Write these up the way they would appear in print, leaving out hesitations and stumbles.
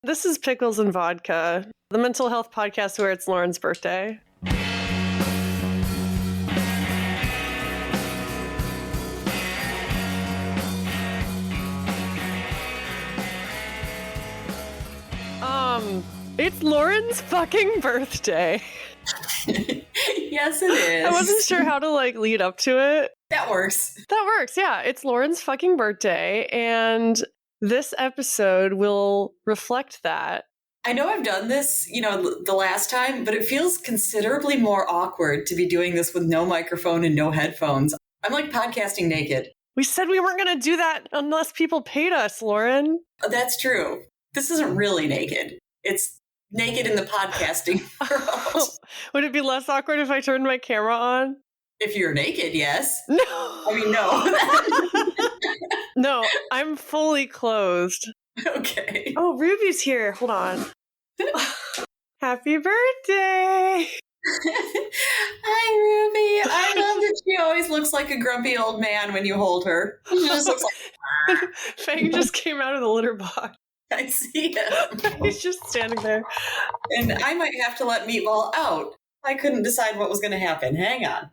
This is Pickles and Vodka, the mental health podcast where it's Lauren's birthday. It's Lauren's fucking birthday. Yes, it is. I wasn't sure how to lead up to it. That works. That works, yeah. It's Lauren's fucking birthday, and this episode will reflect that. I know I've done this, the last time, but it feels considerably more awkward to be doing this with no microphone and no headphones. I'm like podcasting naked. We said we weren't going to do that unless people paid us, Lauren. That's true. This isn't really naked. It's naked in the podcasting world. Would it be less awkward if I turned my camera on? If you're naked, yes. No. I mean, no. No, I'm fully clothed. Okay. Oh, Ruby's here. Hold on. Happy birthday. Hi, Ruby. I love that she always looks like a grumpy old man when you hold her. She just looks like... Fang just came out of the litter box. I see him. He's just standing there. And I might have to let Meatball out. I couldn't decide what was going to happen. Hang on.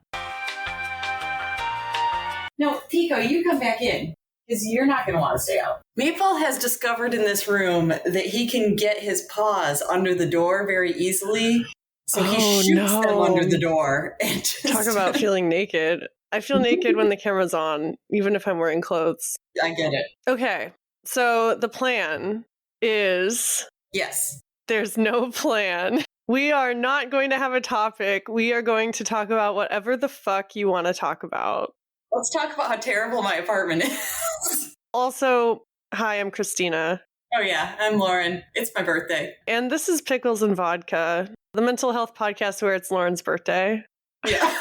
No, Pico, you come back in. Because you're not going to want to stay out. Meatball has discovered in this room that he can get his paws under the door very easily. So he shoots them under the door. And Talk about feeling naked. I feel naked when the camera's on, even if I'm wearing clothes. I get it. Okay, so the plan is... Yes. There's no plan. We are not going to have a topic. We are going to talk about whatever the fuck you want to talk about. Let's talk about how terrible my apartment is. Also, hi, I'm Christina. Oh yeah, I'm Lauren. It's my birthday. And this is Pickles and Vodka, the mental health podcast where it's Lauren's birthday. Yeah.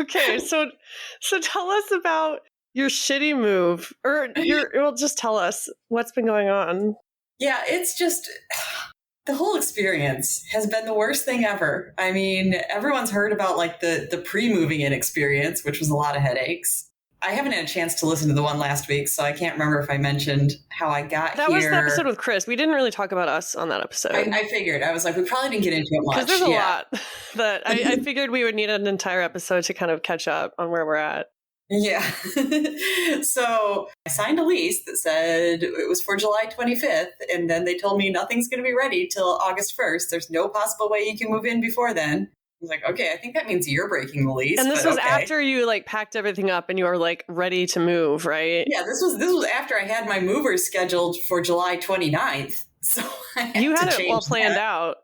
Okay, so tell us about your shitty move. Just tell us what's been going on. Yeah, it's just... The whole experience has been the worst thing ever. I mean, everyone's heard about the pre-moving in experience, which was a lot of headaches. I haven't had a chance to listen to the one last week, so I can't remember if I mentioned how I got that here. That was the episode with Chris. We didn't really talk about us on that episode. I figured. I was like, we probably didn't get into it much. Because there's a lot that I figured we would need an entire episode to kind of catch up on where we're at. Yeah. So I signed a lease that said it was for July 25th. And then they told me nothing's going to be ready till August 1st. There's no possible way you can move in before then. I was like, okay, I think that means you're breaking the lease. And this was after you packed everything up and you were ready to move, right? Yeah, this was after I had my movers scheduled for July 29th. So you had it well planned out.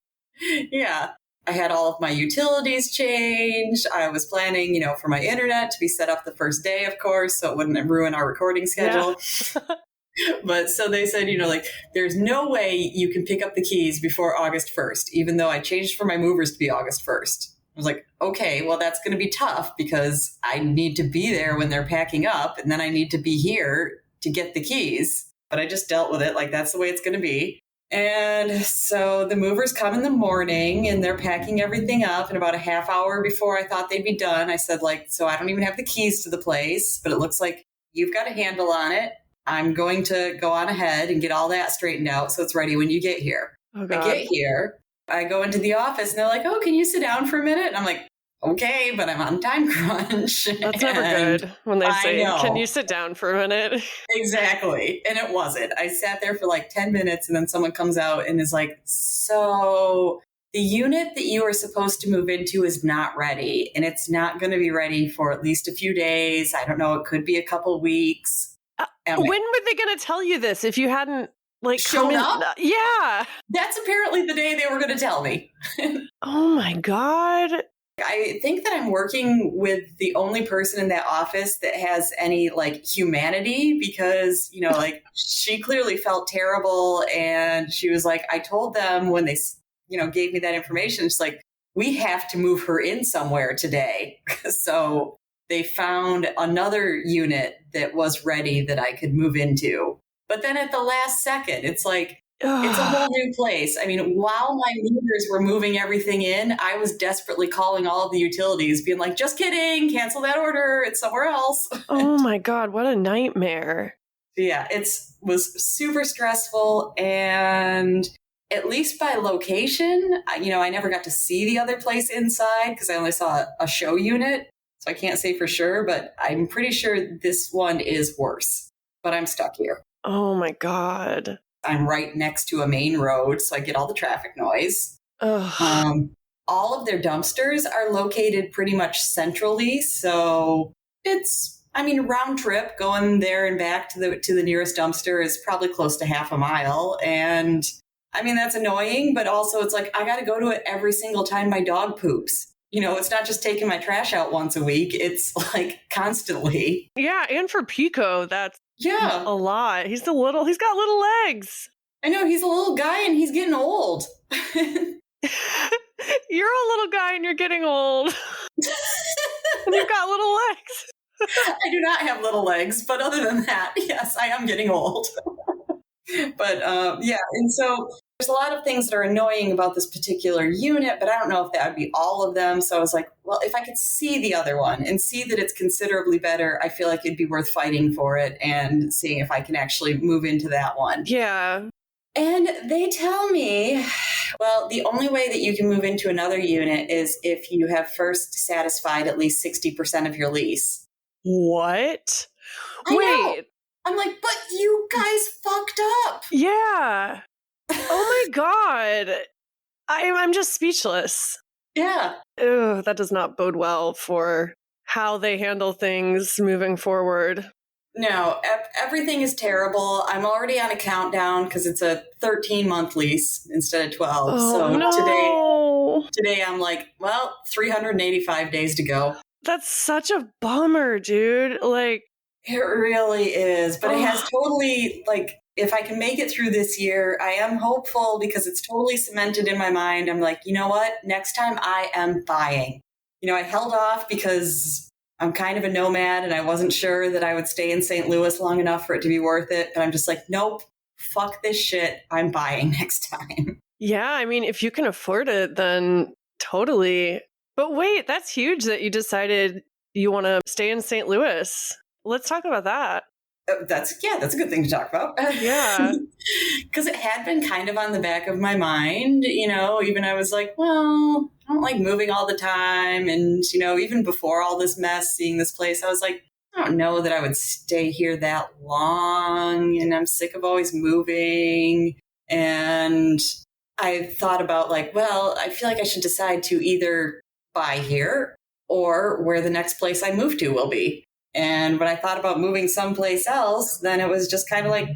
Yeah. I had all of my utilities changed. I was planning, for my internet to be set up the first day, of course, so it wouldn't ruin our recording schedule. Yeah. But so they said, there's no way you can pick up the keys before August 1st, even though I changed for my movers to be August 1st. I was like, okay, well, that's going to be tough because I need to be there when they're packing up, and then I need to be here to get the keys. But I just dealt with it like that's the way it's going to be. And so the movers come in the morning and they're packing everything up. And about a half hour before I thought they'd be done, I said, so I don't even have the keys to the place, but it looks like you've got a handle on it. I'm going to go on ahead and get all that straightened out so it's ready when you get here. Oh, God. I get here, I go into the office and they're like, oh, can you sit down for a minute? And I'm like, okay, but I'm on time crunch. That's never good when they say, can you sit down for a minute? Exactly. And it wasn't. I sat there for 10 minutes and then someone comes out and is like, so the unit that you are supposed to move into is not ready. And it's not going to be ready for at least a few days. I don't know. It could be a couple weeks. When were they going to tell you this if you hadn't shown up? Yeah. That's apparently the day they were going to tell me. Oh my God. I think that I'm working with the only person in that office that has any humanity because, she clearly felt terrible. And she was like, I told them when they, gave me that information, it's like, we have to move her in somewhere today. So they found another unit that was ready that I could move into. But then at the last second, it's like, it's a whole new place. I mean, while my movers were moving everything in, I was desperately calling all of the utilities, being like, just kidding, cancel that order. It's somewhere else. Oh my God, what a nightmare. Yeah, was super stressful, and at least by location, I never got to see the other place inside because I only saw a show unit, so I can't say for sure, but I'm pretty sure this one is worse. But I'm stuck here. Oh my God. I'm right next to a main road, so I get all the traffic noise. All of their dumpsters are located pretty much centrally, so it's, round trip going there and back to the nearest dumpster is probably close to half a mile. And that's annoying, but also it's like I got to go to it every single time my dog poops. It's not just taking my trash out once a week. It's like constantly. Yeah, and for Pico, that's a lot. He's got little legs. I know, he's a little guy and he's getting old. You're a little guy and you're getting old. And you've got little legs. I do not have little legs, but other than that, yes, I am getting old. But and so there's a lot of things that are annoying about this particular unit, but I don't know if that would be all of them. So I was like, well, if I could see the other one and see that it's considerably better, I feel like it'd be worth fighting for it and seeing if I can actually move into that one. Yeah. And they tell me, well, the only way that you can move into another unit is if you have first satisfied at least 60% of your lease. What? I know. I'm like, but you guys fucked up. Yeah. Oh my God. I'm just speechless. Yeah. Ugh, that does not bode well for how they handle things moving forward. No, everything is terrible. I'm already on a countdown because it's a 13-month lease instead of 12. Oh, so no. today I'm like, well, 385 days to go. That's such a bummer, dude. Like, it really is. But it has totally, if I can make it through this year, I am hopeful because it's totally cemented in my mind. I'm like, you know what? Next time I am buying. I held off because I'm kind of a nomad and I wasn't sure that I would stay in St. Louis long enough for it to be worth it. But I'm just like, nope, fuck this shit. I'm buying next time. Yeah, if you can afford it, then totally. But wait, that's huge that you decided you want to stay in St. Louis. Let's talk about that. That's a good thing to talk about. Yeah. Because it had been kind of on the back of my mind, even I was like, well, I don't like moving all the time. And, even before all this mess, seeing this place, I was like, I don't know that I would stay here that long. And I'm sick of always moving. And I thought about I feel like I should decide to either buy here or where the next place I move to will be. And when I thought about moving someplace else, then it was just kind of like,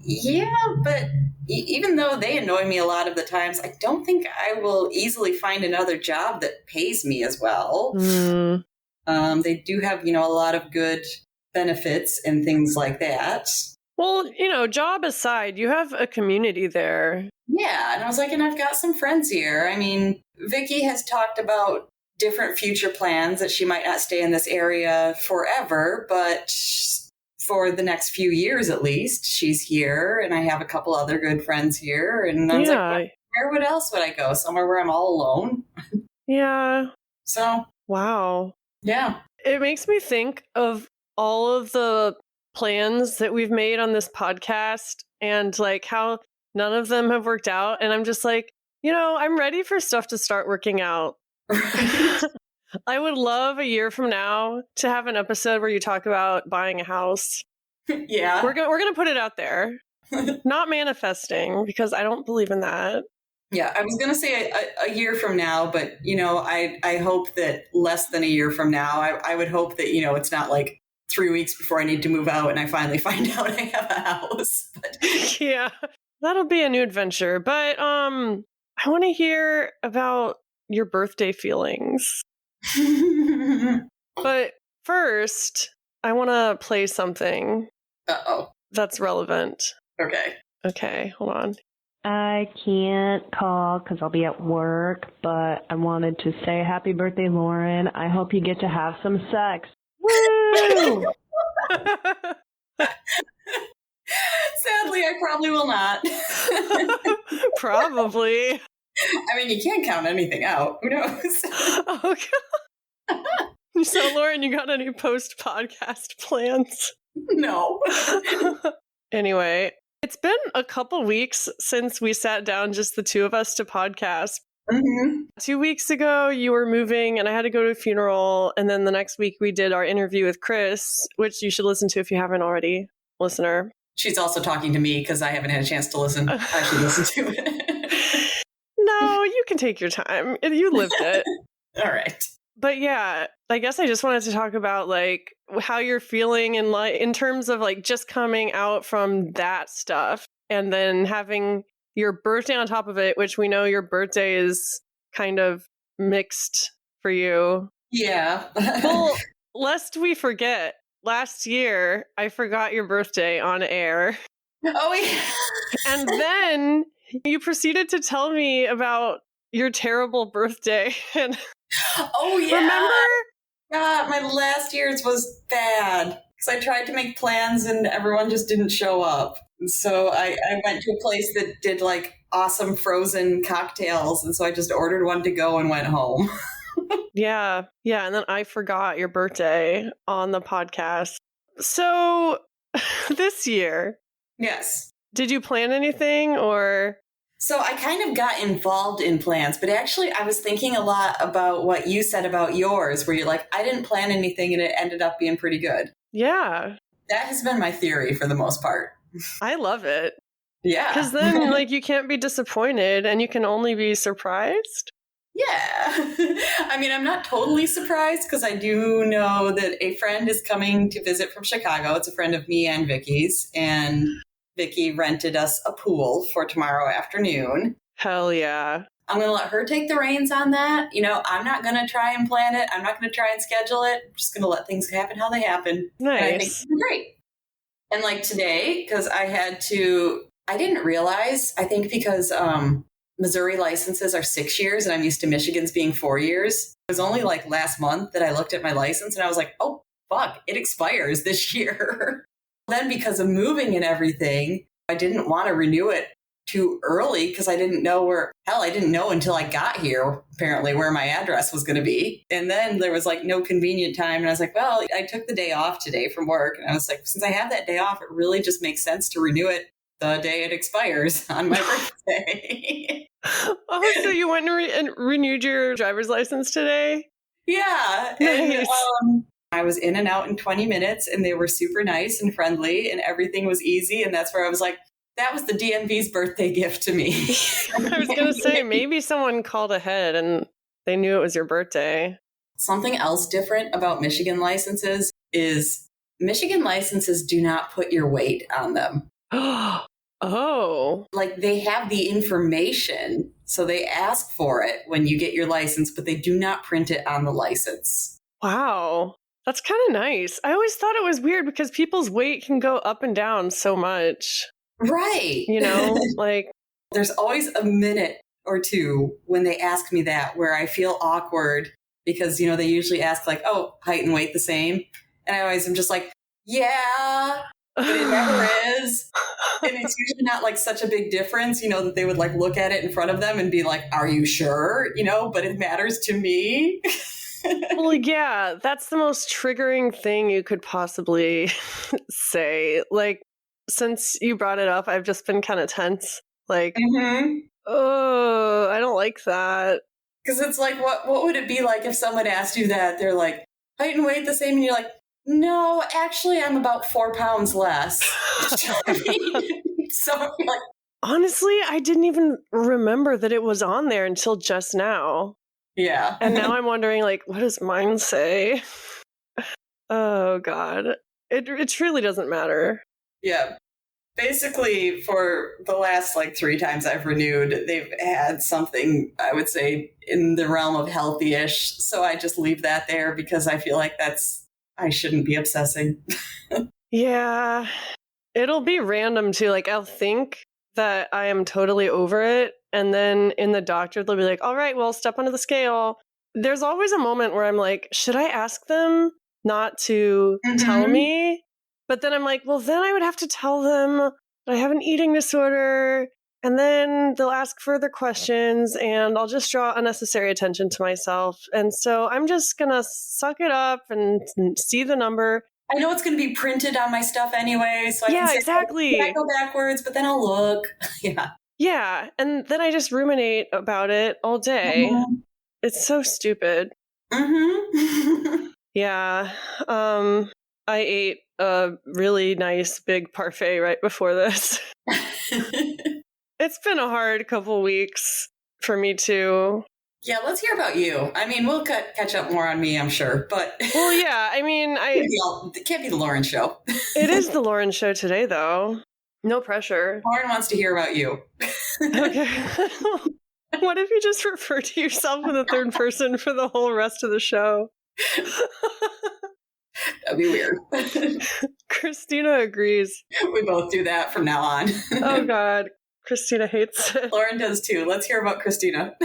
yeah, but even though they annoy me a lot of the times, I don't think I will easily find another job that pays me as well. They do have, a lot of good benefits and things like that. Well, job aside, you have a community there. Yeah. And I was like, and I've got some friends here. Vicky has talked about different future plans that she might not stay in this area forever, but for the next few years at least, she's here, and I have a couple other good friends here. And I was like, where else would I go? Somewhere where I'm all alone? Yeah. So. Wow. Yeah. It makes me think of all of the plans that we've made on this podcast and how none of them have worked out. And I'm just like, I'm ready for stuff to start working out. I would love a year from now to have an episode where you talk about buying a house. Yeah. We're gonna put it out there. Not manifesting, because I don't believe in that. Yeah, I was going to say a year from now, but, I hope that less than a year from now, I would hope that, it's not 3 weeks before I need to move out and I finally find out I have a house. But. Yeah, that'll be a new adventure. But I want to hear about your birthday feelings. But first, I want to play something. Uh-oh. That's relevant. Okay, hold on. I can't call because I'll be at work, but I wanted to say happy birthday, Lauren. I hope you get to have some sex. Woo! Sadly, I probably will not. Probably. You can't count anything out. Who knows? Oh, God. So, Lauren, you got any post-podcast plans? No. Anyway, it's been a couple weeks since we sat down, just the two of us, to podcast. Mm-hmm. 2 weeks ago, you were moving and I had to go to a funeral. And then the next week, we did our interview with Chris, which you should listen to if you haven't already, listener. She's also talking to me because I haven't had a chance to listen. I should listen to it. No, you can take your time. You lived it. All right. But yeah, I guess I just wanted to talk about like how you're feeling in terms of like just coming out from that stuff and then having your birthday on top of it, which we know your birthday is kind of mixed for you. Yeah. Well, lest we forget, last year I forgot your birthday on air. Oh, yeah. And then you proceeded to tell me about your terrible birthday. And oh, yeah. remember? God, my last year's was bad because I tried to make plans and everyone just didn't show up. So I went to a place that did like awesome frozen cocktails. And so I just ordered one to go and went home. Yeah. Yeah. And then I forgot your birthday on the podcast. So this year. Yes. Did you plan anything or? So I kind of got involved in plans, but actually I was thinking a lot about what you said about yours, where you're like, I didn't plan anything and it ended up being pretty good. Yeah. That has been my theory for the most part. I love it. Yeah. Because then like you can't be disappointed and you can only be surprised. Yeah. I mean, I'm not totally surprised because I do know that a friend is coming to visit from Chicago. It's a friend of me and Vicky's, and Vicky rented us a pool for tomorrow afternoon. Hell yeah. I'm going to let her take the reins on that. You know, I'm not going to try and plan it. I'm not going to try and schedule it. I'm just going to let things happen how they happen. Nice. And I think it's been great. And like today, because I didn't realize, I think because Missouri licenses are 6 years and I'm used to Michigan's being 4 years. It was only like last month that I looked at my license and I was like, oh, fuck, it expires this year. Then because of moving and everything, I didn't want to renew it too early because I didn't know I didn't know until I got here, apparently, where my address was going to be. And then there was like no convenient time. And I was like, well, I took the day off today from work. And I was like, since I have that day off, it really just makes sense to renew it the day it expires on my birthday. Oh, so you went and renewed your driver's license today? Yeah. Nice. And I was in and out in 20 minutes and they were super nice and friendly and everything was easy. And that's where I was like, that was the DMV's birthday gift to me. I was going to say, maybe someone called ahead and they knew it was your birthday. Something else different about Michigan licenses is Michigan licenses do not put your weight on them. Oh. Like they have the information, so they ask for it when you get your license, but they do not print it on the license. Wow. That's kind of nice. I always thought it was weird because people's weight can go up and down so much. Right. You know, like there's always a minute or two when they ask me that where I feel awkward because, you know, they usually ask like, oh, height and weight the same. And I always am just like, yeah, but it never is. And it's usually not like such a big difference, you know, that they would like look at it in front of them and be like, are you sure? You know, but it matters to me. Well, yeah, that's the most triggering thing you could possibly say. Like, since you brought it up, I've just been kind of tense. Like, oh, I don't like that. Because it's like, what would it be like if someone asked you that? They're like, height and weight the same, and you're like, no, actually, I'm about 4 pounds less. So, like, honestly, I didn't even remember that it was on there until just now. Yeah. And now I'm wondering, like, what does mine say? Oh, God. It truly doesn't matter. Yeah. Basically, for the last, like, 3 times I've renewed, they've had something, I would say, in the realm of healthy-ish. So I just leave that there because I feel like I shouldn't be obsessing. Yeah. It'll be random, too. Like, I'll think that I am totally over it. And then in the doctor, they'll be like, all right, well, step onto the scale. There's always a moment where I'm like, should I ask them not to tell me? But then I'm like, well, then I would have to tell them that I have an eating disorder. And then they'll ask further questions and I'll just draw unnecessary attention to myself. And so I'm just going to suck it up and see the number. I know it's going to be printed on my stuff anyway, so I can say, exactly. can I go backwards? But then I'll look. Yeah. Yeah, and then I just ruminate about it all day. Mm-hmm. It's so stupid. Mm-hmm. Yeah. I ate a really nice big parfait right before this. It's been a hard couple weeks for me too. Yeah, let's hear about you. I mean, we'll catch up more on me, I'm sure, but Well, yeah, I mean, it can't be the Lauren show. It is the Lauren show today, though. No pressure. Lauren wants to hear about you. Okay. What if you just refer to yourself in the third person for the whole rest of the show? That'd be weird. Christina agrees. We both do that from now on. Oh, God. Christina hates it. Lauren does too. Let's hear about Christina.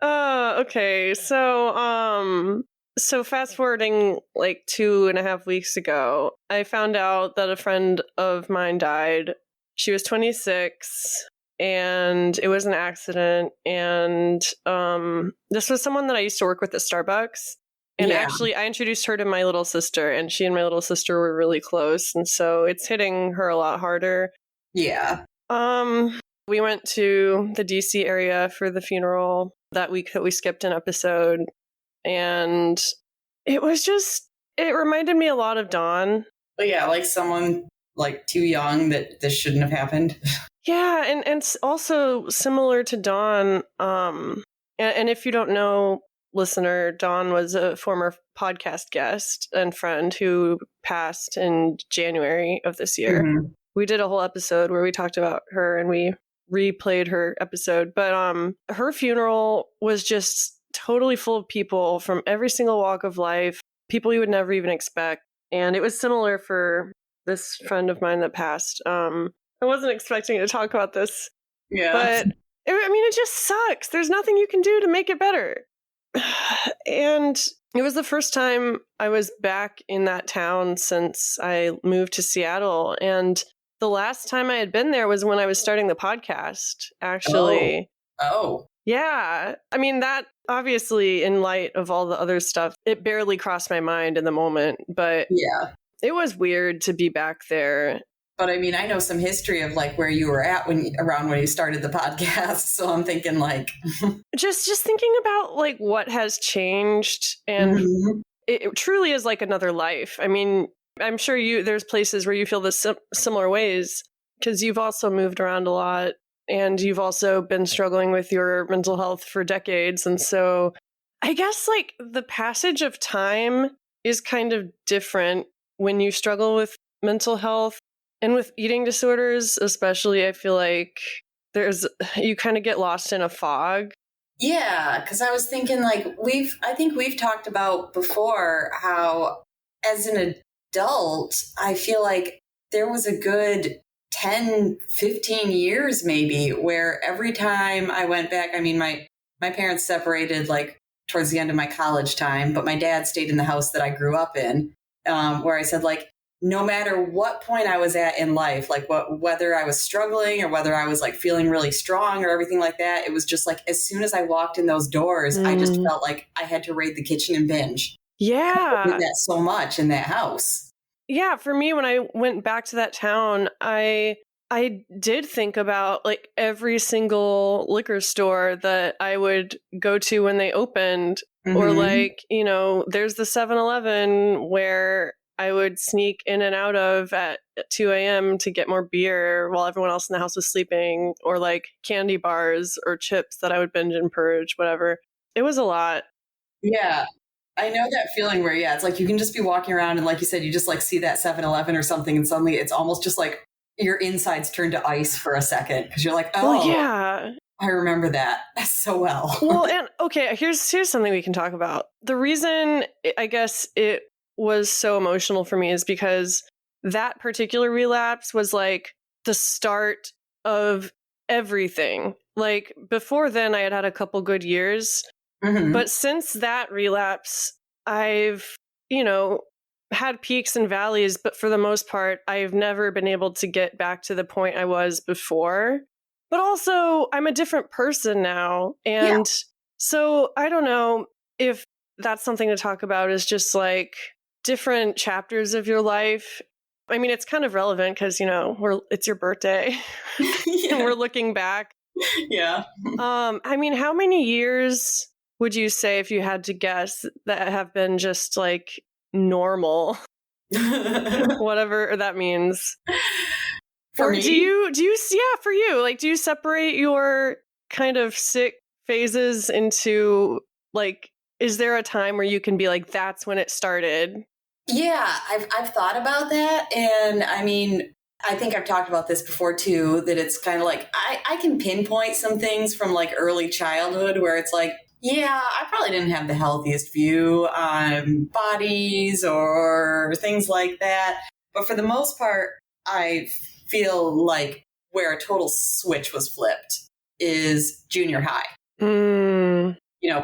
Okay. So fast forwarding like 2.5 weeks ago, I found out that a friend of mine died. She was 26 and it was an accident. And this was someone that I used to work with at Starbucks. And actually, I introduced her to my little sister, and she and my little sister were really close. And so it's hitting her a lot harder. Yeah. We went to the DC area for the funeral that week that we skipped an episode. And it reminded me a lot of Dawn. But yeah, like someone like too young that this shouldn't have happened. Yeah, and it's also similar to Dawn. And if you don't know, listener, Dawn was a former podcast guest and friend who passed in January of this year. Mm-hmm. We did a whole episode where we talked about her and we replayed her episode. But her funeral was just totally full of people from every single walk of life, people you would never even expect. And it was similar for this friend of mine that passed. I wasn't expecting to talk about this. Yeah. But it just sucks. There's nothing you can do to make it better. And it was the first time I was back in that town since I moved to Seattle. And the last time I had been there was when I was starting the podcast, actually. Oh. Yeah. I mean, that obviously, in light of all the other stuff, it barely crossed my mind in the moment. But yeah, it was weird to be back there. But I mean, I know some history of like where you were at around when you started the podcast. So I'm thinking like just thinking about like what has changed, and it truly is like another life. I mean, I'm sure there's places where you feel this similar ways because you've also moved around a lot and you've also been struggling with your mental health for decades. And so I guess like the passage of time is kind of different when you struggle with mental health. And with eating disorders, especially, I feel like you kind of get lost in a fog. Yeah, because I was thinking like I think we've talked about before how as an adult, I feel like there was a good 10, 15 years maybe where every time I went back, I mean, my parents separated like towards the end of my college time, but my dad stayed in the house that I grew up in, where I said like, no matter what point I was at in life, like whether I was struggling or whether I was like feeling really strong or everything like that, it was just like, as soon as I walked in those doors, I just felt like I had to raid the kitchen and binge. Yeah. I did that so much in that house. Yeah. For me, when I went back to that town, I did think about like every single liquor store that I would go to when they opened, or like, there's the 7-Eleven where I would sneak in and out of at 2 a.m. to get more beer while everyone else in the house was sleeping, or like candy bars or chips that I would binge and purge, whatever. It was a lot. Yeah. I know that feeling where, it's like you can just be walking around and like you said, you just like see that 7-Eleven or something and suddenly it's almost just like your insides turn to ice for a second because you're like, oh, well, yeah. I remember that so well. Well, and okay, here's something we can talk about. The reason I guess it was so emotional for me is because that particular relapse was like the start of everything. Like before then I had a couple good years, but since that relapse, I've, had peaks and valleys, but for the most part, I've never been able to get back to the point I was before. But also I'm a different person now. And so I don't know if that's something to talk about, is just like different chapters of your life. I mean, it's kind of relevant because, it's your birthday and we're looking back. Yeah. I mean, how many years would you say, if you had to guess, that have been just like normal? Whatever that means. For or me? do you yeah, for you, like, do you separate your kind of sick phases into, like, is there a time where you can be like, that's when it started? Yeah, I've thought about that. And I mean, I think I've talked about this before too, that it's kind of like I can pinpoint some things from like early childhood where it's like, yeah, I probably didn't have the healthiest view on bodies or things like that. But for the most part, I feel like where a total switch was flipped is junior high. Mm.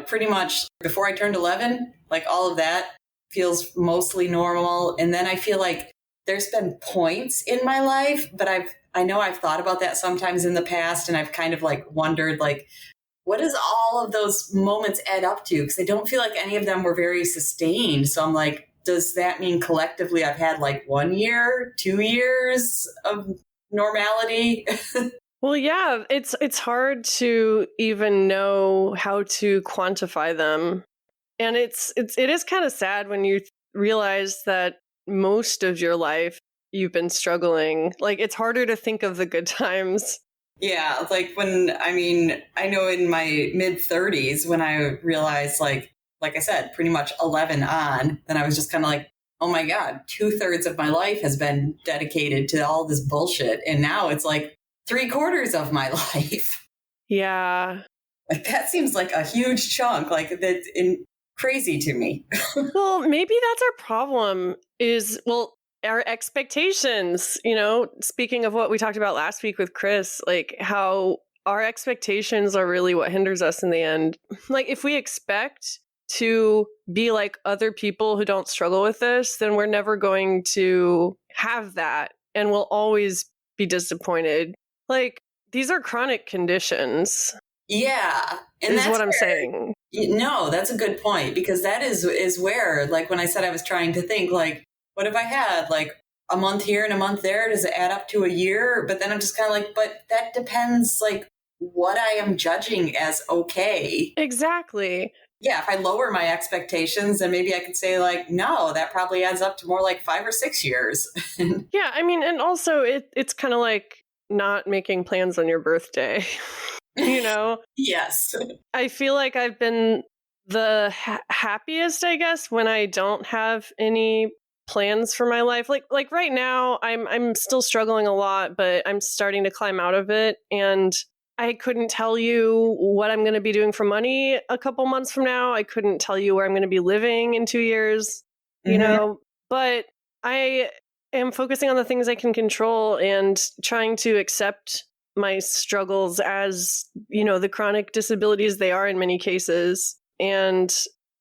Pretty much before I turned 11, like all of that feels mostly normal. And then I feel like there's been points in my life, but I know I've thought about that sometimes in the past, and I've kind of like wondered, like, what does all of those moments add up to? Because I don't feel like any of them were very sustained. So I'm like, does that mean collectively I've had like 1 year, 2 years of normality? Well, yeah, it's hard to even know how to quantify them. And it is kind of sad when you realize that most of your life you've been struggling. Like, it's harder to think of the good times. Yeah, like I know in my mid 30s when I realized, like I said, pretty much 11 on, then I was just kind of like, oh my God, 2/3 of my life has been dedicated to all this bullshit. And now it's like 3/4 of my life. Yeah. Like, that seems like a huge chunk. Like, that's crazy to me. Well, maybe that's our problem is, our expectations, speaking of what we talked about last week with Chris, like how our expectations are really what hinders us in the end. Like, if we expect to be like other people who don't struggle with this, then we're never going to have that, and we'll always be disappointed. Like, these are chronic conditions. Yeah. And is that's what I'm where, saying. No, that's a good point, because that is where, like, when I said I was trying to think, like, what if I had like a month here and a month there? Does it add up to a year? But then I'm just kind of like, but that depends, like, what I am judging as okay. Exactly. Yeah, if I lower my expectations, then maybe I could say, like, no, that probably adds up to more like 5 or 6 years. Yeah, I mean, and also it's kind of like not making plans on your birthday. Yes. I feel like I've been the happiest, I guess, when I don't have any plans for my life. Like right now, I'm still struggling a lot, but I'm starting to climb out of it. And I couldn't tell you what I'm going to be doing for money a couple months from now. I couldn't tell you where I'm going to be living in 2 years, but I am focusing on the things I can control and trying to accept my struggles as, the chronic disabilities they are in many cases, and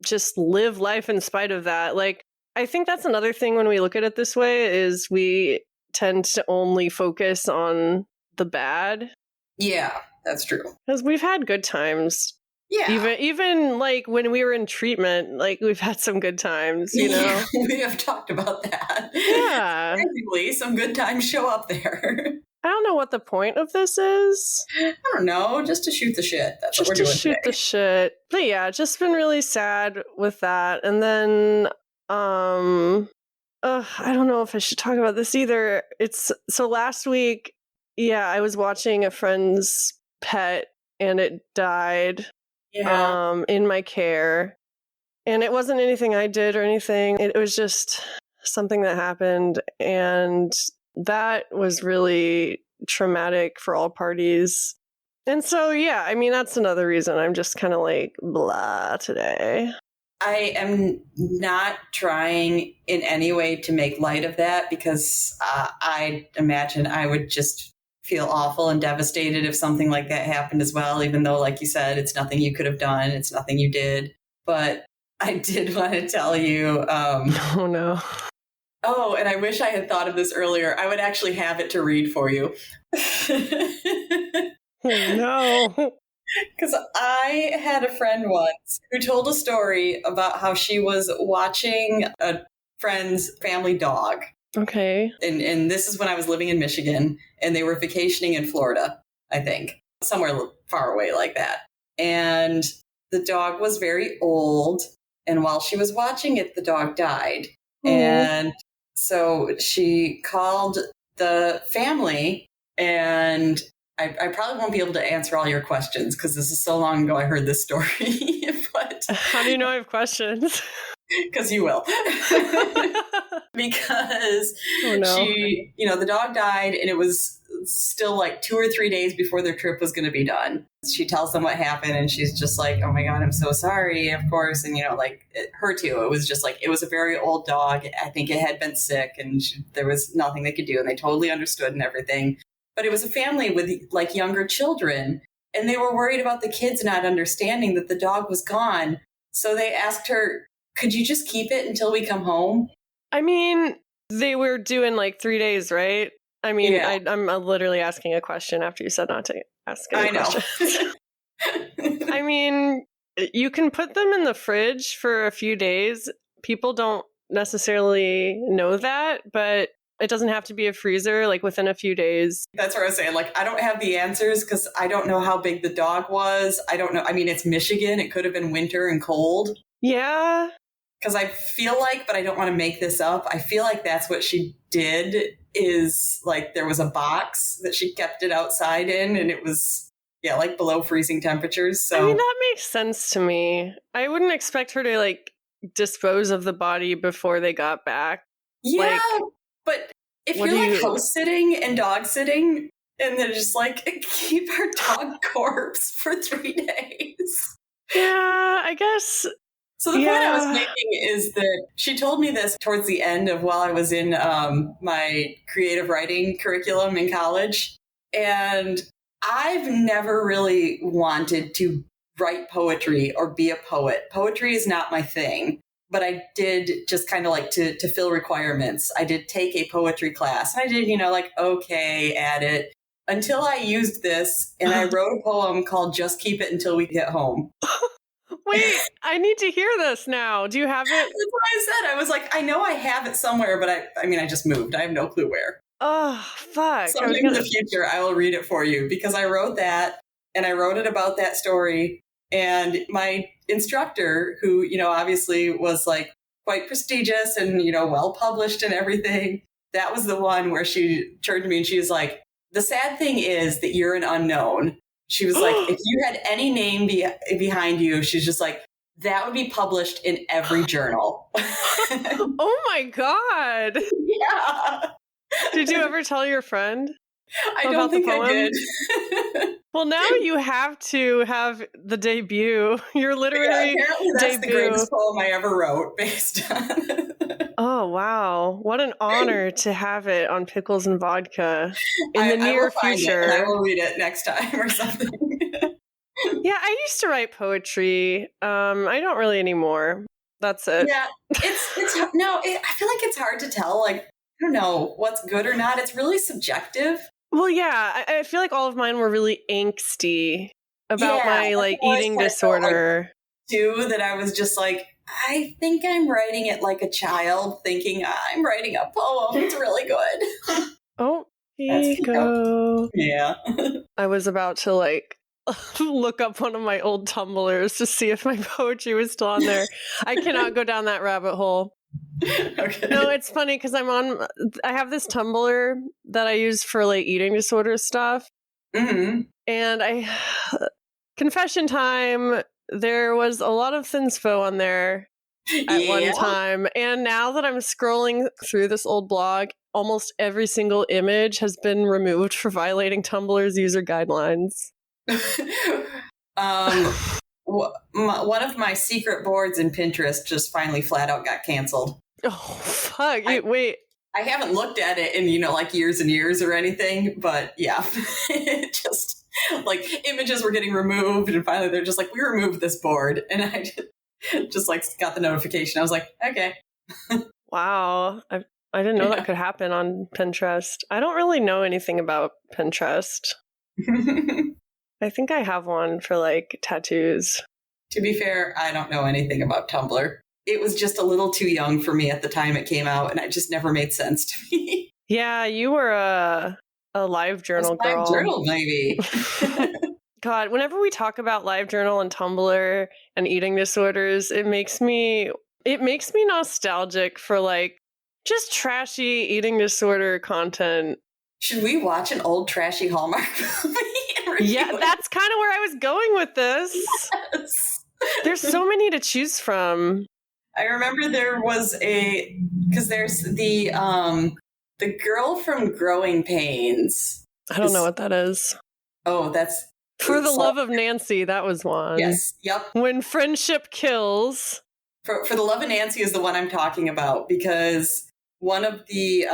just live life in spite of that. Like, I think that's another thing when we look at it this way is we tend to only focus on the bad. Yeah, that's true. Because we've had good times. Yeah. Even like when we were in treatment, like, we've had some good times, Yeah, we have talked about that. Yeah. Surprisingly, some good times show up there. I don't know what the point of this is. I don't know, just to shoot the shit. That's just what we're doing to shoot today. the shit. But yeah, just been really sad with that. And then, I don't know if I should talk about this either. So last week, yeah, I was watching a friend's pet and it died. Yeah. In my care. And it wasn't anything I did or anything. It was just something that happened. And that was really traumatic for all parties. And so, yeah, I mean, that's another reason I'm just kind of like blah today. I am not trying in any way to make light of that, because I imagine I would just feel awful and devastated if something like that happened as well, even though, like you said, it's nothing you could have done. It's nothing you did. But I did want to tell you. Oh, no. Oh, and I wish I had thought of this earlier. I would actually have it to read for you. No. Because I had a friend once who told a story about how she was watching a friend's family dog. Okay. And this is when I was living in Michigan, and they were vacationing in Florida, I think, somewhere far away like that. And the dog was very old. And while she was watching it, the dog died. And so she called the family, and I probably won't be able to answer all your questions because this is so long ago I heard this story. But how do you know I have questions? Because you will. Because she, the dog died, and it was still like 2 or 3 days before their trip was going to be done. She tells them what happened, and she's just like, oh my God, I'm so sorry, of course. And, her too. It was just like, it was a very old dog. I think it had been sick, and there was nothing they could do, and they totally understood and everything. But it was a family with like younger children, and they were worried about the kids not understanding that the dog was gone. So they asked her, could you just keep it until we come home? I mean, they were doing like 3 days, right? I mean, yeah. I'm literally asking a question after you said not to ask any questions. I mean, you can put them in the fridge for a few days. People don't necessarily know that, but it doesn't have to be a freezer, like within a few days. That's what I was saying. Like, I don't have the answers because I don't know how big the dog was. I don't know. I mean, it's Michigan. It could have been winter and cold. Yeah. Because I feel like, but I don't want to make this up, I feel like that's what she did is like there was a box that she kept it outside in, and it was, like below freezing temperatures. So I mean, that makes sense to me. I wouldn't expect her to like dispose of the body before they got back. Yeah, but if you're like house sitting and dog sitting, and they're just like, keep our dog corpse for 3 days. Yeah, I guess. So the point I was making is that she told me this towards the end of while I was in my creative writing curriculum in college. And I've never really wanted to write poetry or be a poet. Poetry is not my thing. But I did just kind of like to fill requirements. I did take a poetry class. I did, okay at it until I used this, and I wrote a poem called Just Keep It Until We Get Home. Wait, I need to hear this now. Do you have it? That's what I said. I was like, I know I have it somewhere, but I just moved. I have no clue where. Oh, fuck. Sometime in the future, I will read it for you because I wrote that, and I wrote it about that story. And my instructor, who, obviously was like quite prestigious and, well published and everything, that was the one where she turned to me and she was like, the sad thing is that you're an unknown. She was like, if you had any name behind you, she's just like, that would be published in every journal. Oh my God. Yeah. Did you ever tell your friend? I don't think I did. Well, now you have to have the debut. Your literary apparently that's debut. The greatest poem I ever wrote based on. Oh, wow. What an honor to have it on Pickles and Vodka in the near future. I will read it next time or something. Yeah, I used to write poetry. I don't really anymore. That's it. Yeah, I feel like it's hard to tell. Like, I don't know what's good or not. It's really subjective. Well, yeah, I feel like all of mine were really angsty about my like eating disorder. Too, that I was just like, I think I'm writing it like a child, thinking I'm writing a poem. It's really good. Oh, ego. Yeah. I was about to like look up one of my old Tumblrs to see if my poetry was still on there. I cannot go down that rabbit hole. Okay. No, it's funny because I have this Tumblr that I use for like eating disorder stuff. Mm-hmm. And confession time, there was a lot of thinspo on there at one time. And now that I'm scrolling through this old blog, almost every single image has been removed for violating Tumblr's user guidelines. One of my secret boards in Pinterest just finally flat out got canceled. Oh, fuck. Wait. I haven't looked at it in, like years and years or anything, but yeah, it just like images were getting removed and finally they're just like, we removed this board. And I just like got the notification. I was like, okay. Wow. I didn't know that could happen on Pinterest. I don't really know anything about Pinterest. I think I have one for like tattoos. To be fair, I don't know anything about Tumblr. it was just a little too young for me at the time it came out, and it just never made sense to me. Yeah, you were a live journal girl. Live journal, maybe. God, whenever we talk about live journal and Tumblr and eating disorders, it makes me nostalgic for like just trashy eating disorder content. Should we watch an old trashy Hallmark movie? Yeah, that's kind of where I was going with this. Yes. There's so many to choose from. I remember there's the girl from Growing Pains. I don't know what that is. Oh, that's For the Love of Nancy. That was one. Yes. Yep. When Friendship Kills. For the Love of Nancy is the one I'm talking about, because one of the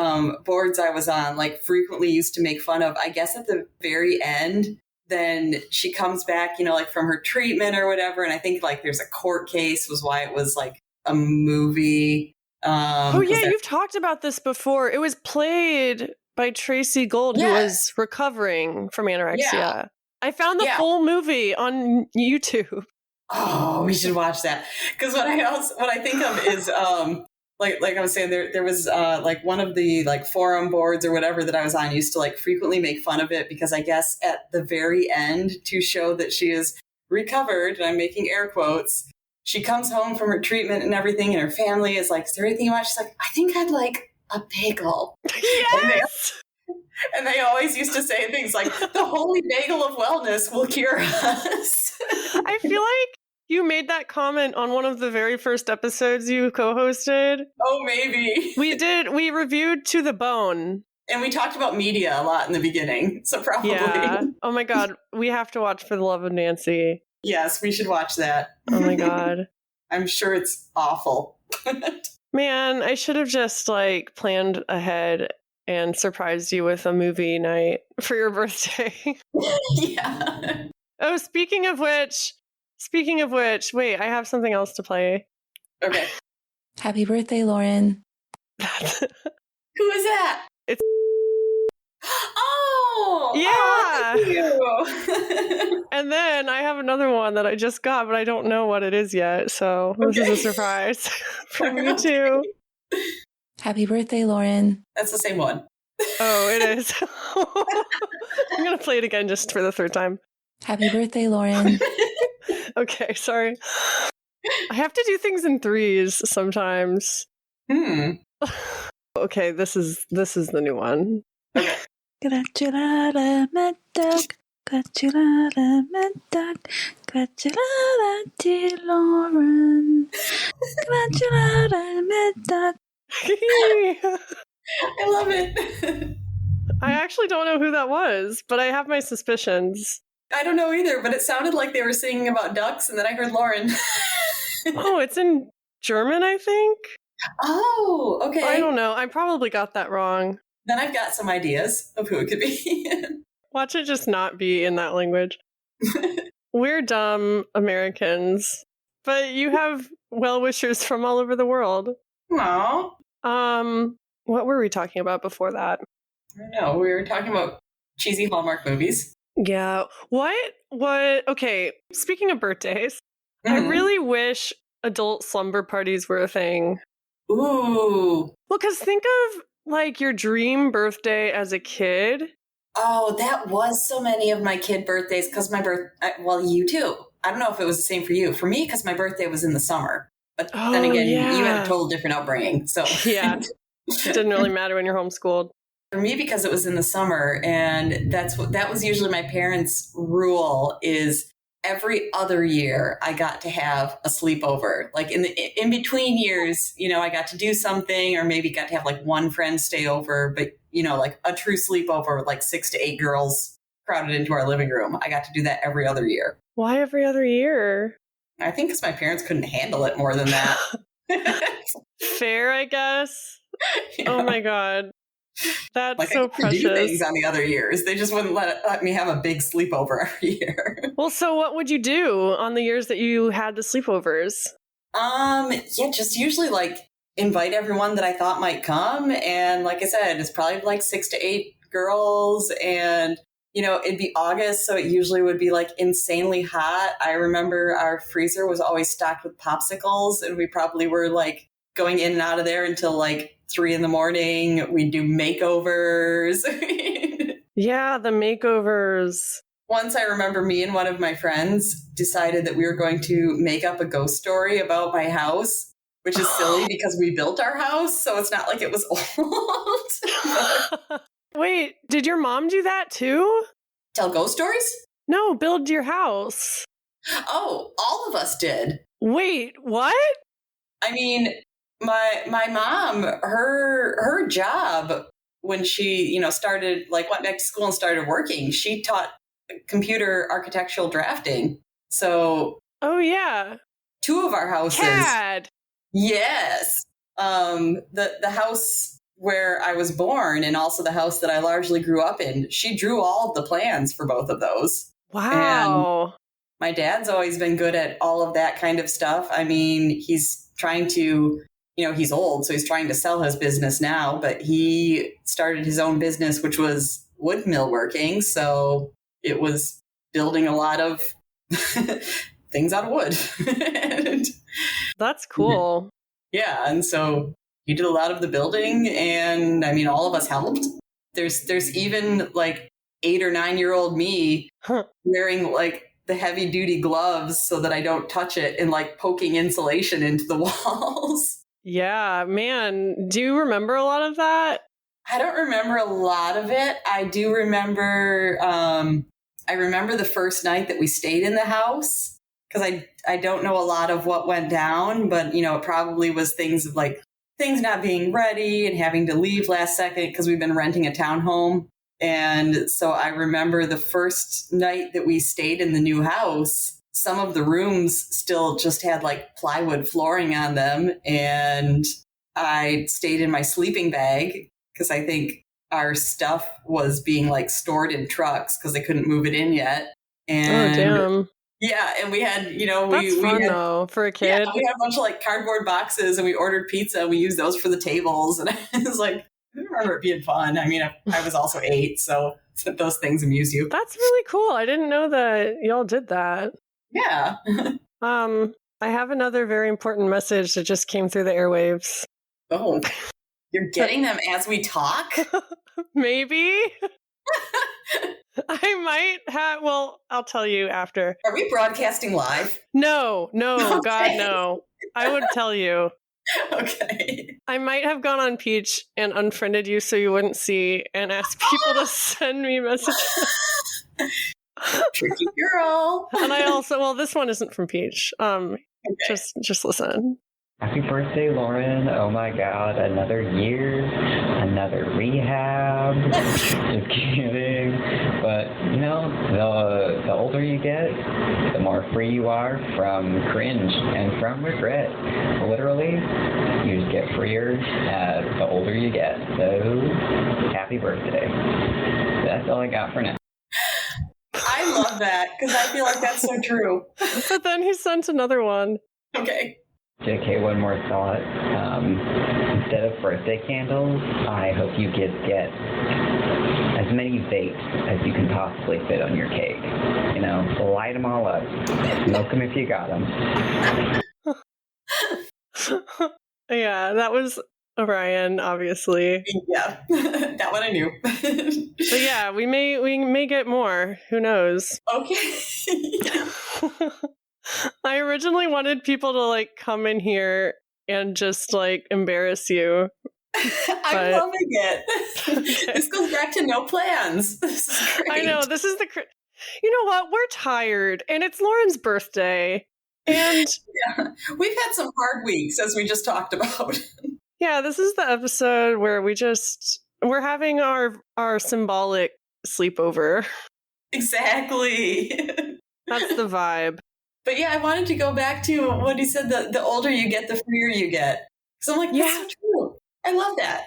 boards I was on like frequently used to make fun of, I guess at the very end, then she comes back, like from her treatment or whatever. And I think like there's a court case was why it was like a movie. Oh yeah, you've talked about this before. It was played by Tracy Gold, who was recovering from anorexia. Yeah. I found the full movie on YouTube. Oh, we should watch that. Because what I think of is like I was saying, there was like one of the like forum boards or whatever that I was on used to like frequently make fun of it, because I guess at the very end, to show that she is recovered, and I'm making air quotes, she comes home from her treatment and everything, and her family is like, is there anything you want? She's like, I think I'd like a bagel. Yes! And they always used to say things like, the holy bagel of wellness will cure us. I feel like you made that comment on one of the very first episodes you co-hosted. Oh, maybe. We did. We reviewed To the Bone. And we talked about media a lot in the beginning, so probably. Yeah. Oh my God. We have to watch For the Love of Nancy. Yes, we should watch that. Oh my God. I'm sure it's awful. Man, I should have just like planned ahead and surprised you with a movie night for your birthday. Yeah. Oh, speaking of which, wait, I have something else to play. Okay. Happy birthday, Lauren. Who is that? It's Oh! Yeah! Oh, thank you. And then I have another one that I just got, but I don't know what it is yet, so this is a surprise for me too. Happy birthday, Lauren. That's the same one. Oh, it is. I'm going to play it again just for the third time. Happy birthday, Lauren. Okay, sorry. I have to do things in threes sometimes. Okay, this is the new one. Okay. Gratulare middag, gratulare middag, gratulare til Lauren. Gratulare middag. I love it. I actually don't know who that was, but I have my suspicions. I don't know either, but it sounded like they were singing about ducks, and then I heard Lauren. Oh, it's in German, I think? Oh, okay. I don't know. I probably got that wrong. Then I've got some ideas of who it could be. Watch it just not be in that language. We're dumb Americans, but you have well-wishers from all over the world. Aww. What were we talking about before that? I don't know. We were talking about cheesy Hallmark movies. Yeah. What? Okay, speaking of birthdays, I really wish adult slumber parties were a thing. Ooh. Well, because think of like your dream birthday as a kid. Oh, that was so many of my kid birthdays, because well, you too. I don't know if it was the same for you. For me, because my birthday was in the summer. But then again, you had a total different upbringing. So yeah, it didn't really matter when you're homeschooled. For me, because it was in the summer, and that was usually my parents' rule, is every other year I got to have a sleepover. Like in between years, I got to do something, or maybe got to have like one friend stay over, but like a true sleepover with like 6 to 8 girls crowded into our living room. I got to do that every other year. Why every other year? I think because my parents couldn't handle it more than that. Fair, I guess. Yeah. Oh my God. That's like, so I precious. do things on the other years. They just wouldn't let me have a big sleepover every year. Well, so what would you do on the years that you had the sleepovers? Yeah, just usually like invite everyone that I thought might come. And like I said, it's probably like 6 to 8 girls. And, it'd be August, so it usually would be like insanely hot. I remember our freezer was always stocked with popsicles, and we probably were like going in and out of there until like 3 a.m. We'd do makeovers. Yeah, the makeovers. Once I remember me and one of my friends decided that we were going to make up a ghost story about my house, which is silly because we built our house, so it's not like it was old. Wait, did your mom do that too? Tell ghost stories? No, build your house. Oh, all of us did. Wait, what? I mean, my mom, her job when she, started, like went back to school and started working, she taught computer architectural drafting. So, oh yeah, 2 of our houses. CAD. Yes. The house where I was born and also the house that I largely grew up in, she drew all of the plans for both of those. Wow. And my dad's always been good at all of that kind of stuff. I mean, he's trying to, he's old, so he's trying to sell his business now, but he started his own business, which was wood millworking. So it was building a lot of things out of wood. That's cool. Yeah. And so he did a lot of the building, and I mean, all of us helped. There's even like 8 or 9-year-old me wearing like the heavy duty gloves so that I don't touch it and like poking insulation into the walls. Yeah, man. Do you remember a lot of that? I don't remember a lot of it. I do remember, I remember the first night that we stayed in the house, because I don't know a lot of what went down, but, it probably was things of like things not being ready and having to leave last second because we've been renting a townhome. And so I remember the first night that we stayed in the new house, some of the rooms still just had like plywood flooring on them. And I stayed in my sleeping bag because I think our stuff was being like stored in trucks because they couldn't move it in yet. And damn. Yeah, and we had, That's fun though for a kid. Yeah, we had a bunch of like cardboard boxes, and we ordered pizza, and we used those for the tables. And I was like, I remember it being fun. I mean, I was also 8, so those things amuse you. That's really cool. I didn't know that y'all did that. Yeah. I have another very important message that just came through the airwaves. Oh, you're getting them as we talk? Maybe. I might have. Well, I'll tell you after. Are we broadcasting live? No, Okay. God, no. I would tell you. Okay. I might have gone on Peach and unfriended you so you wouldn't see and asked people to send me messages. Tricky girl. And I also, well, this one isn't from Peach. Okay. Just listen. Happy birthday, Lauren. Oh my God, another year, another rehab. Just kidding. But, the older you get, the more free you are from cringe and from regret. Literally, you just get freer the older you get. So, happy birthday. That's all I got for now. I love that because I feel like that's so true. But then he sent another one. Okay. JK, one more thought. Instead of birthday candles, I hope you get as many vapes as you can possibly fit on your cake. Light them all up. Smoke them if you got them. Yeah, that was Orion, obviously. Yeah, that one I knew. But yeah, we may get more. Who knows? Okay. I originally wanted people to like come in here and just like embarrass you. I'm loving it. Okay. This goes back to no plans. This is great. I know, this is you know what? We're tired, and it's Lauren's birthday. And yeah, we've had some hard weeks, as we just talked about. Yeah, this is the episode where we're having our symbolic sleepover. Exactly. That's the vibe. But yeah, I wanted to go back to what he said, the older you get, the freer you get. So I'm like, that's so true. I love that.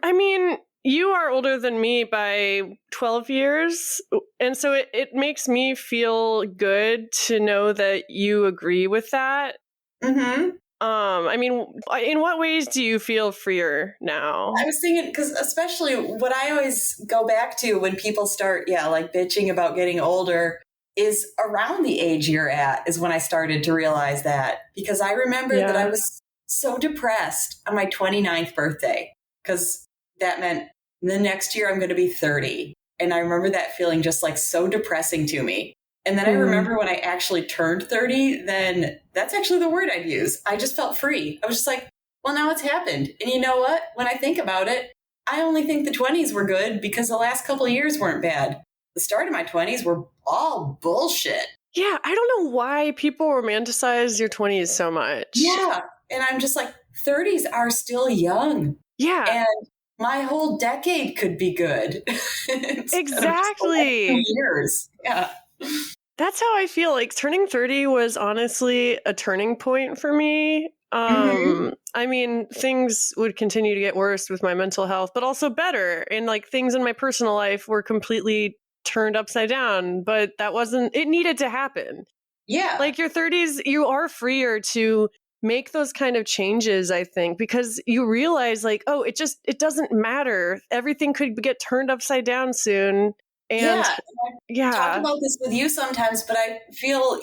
I mean, you are older than me by 12 years. And so it makes me feel good to know that you agree with that. Mm-hmm. I mean, in what ways do you feel freer now? I was thinking, because especially what I always go back to when people start, like bitching about getting older is around the age you're at is when I started to realize that. Because I remember that I was so depressed on my 29th birthday, because that meant the next year I'm going to be 30. And I remember that feeling just like so depressing to me. And then I remember when I actually turned 30, then that's actually the word I'd use. I just felt free. I was just like, well, now it's happened. And you know what? When I think about it, I only think the 20s were good because the last couple of years weren't bad. The start of my 20s were all bullshit. Yeah, I don't know why people romanticize your 20s so much. Yeah. And I'm just like, 30s are still young. Yeah. And my whole decade could be good. Exactly. 2 years. Yeah. That's how I feel. Like turning 30 was honestly a turning point for me. I mean, things would continue to get worse with my mental health, but also better. And like things in my personal life were completely turned upside down, but it needed to happen. Yeah. Like your 30s, you are freer to make those kind of changes, I think, because you realize like, oh, it doesn't matter. Everything could get turned upside down soon. And I talk about this with you sometimes, but I feel,